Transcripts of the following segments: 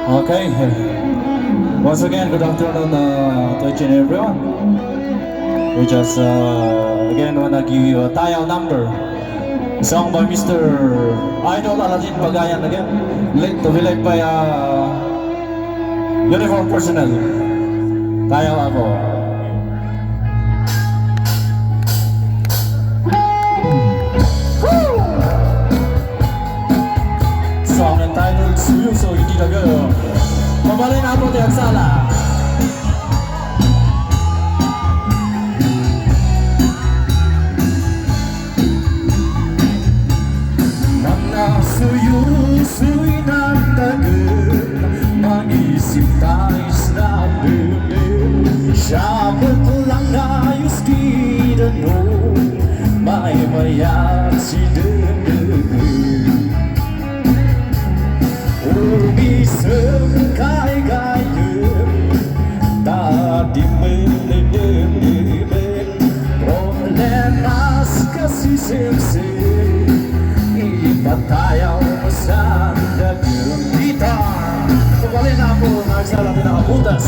Okay. Once again, good afternoon to each and everyone. We just again wanna give you a dial number. Song by Mr. Idol Aladdin Pagayan again. To be led by uniform personnel. Dial ako. Song entitled Suyuso Itiraga. Mabalin ako tiyag sala. Mga suyuso'y nagtagal, mag-isip tayo sa bibig. Siyabot lang ayos kinanong, may mayan si Dendeng. Umisem kay gayem, tadi menedem-nedem, problemas kasi sensei, ipatayaw sa dagem. Dita, pabalik na po, nagsalang pinakabutas.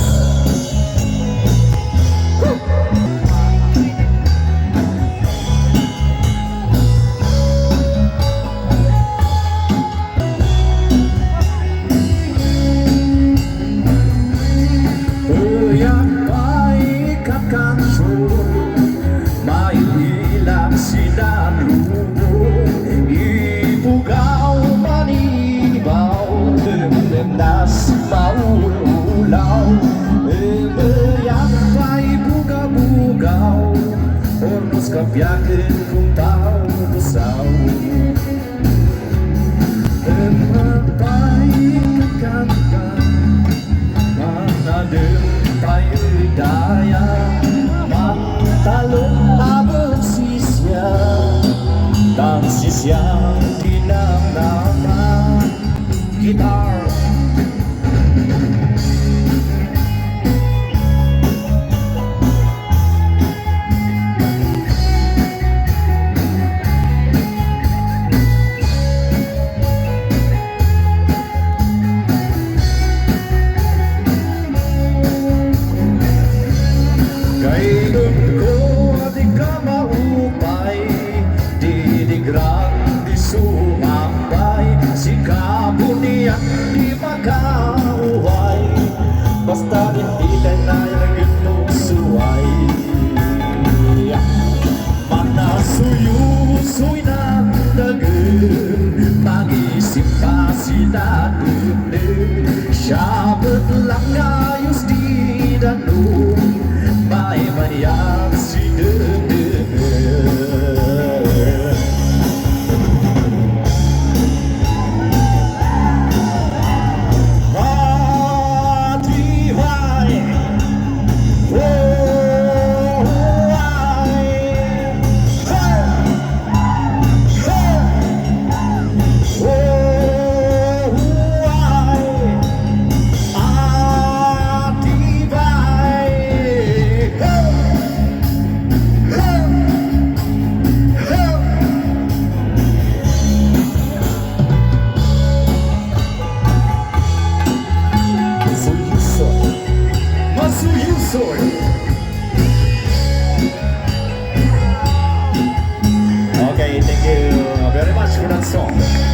Kapiakin kung tao besaw Mapay kakanta Manadem tayo daya Mantalong abang sisya Dan sisyang dinamnama Gitar basta hindi lang na yung suway. Mana suyusoy ng dagem, mag-isip pa si Dendeng. Siyabot lang ayos di danong, may mayan si Dendeng. Okay, thank you very much for that song.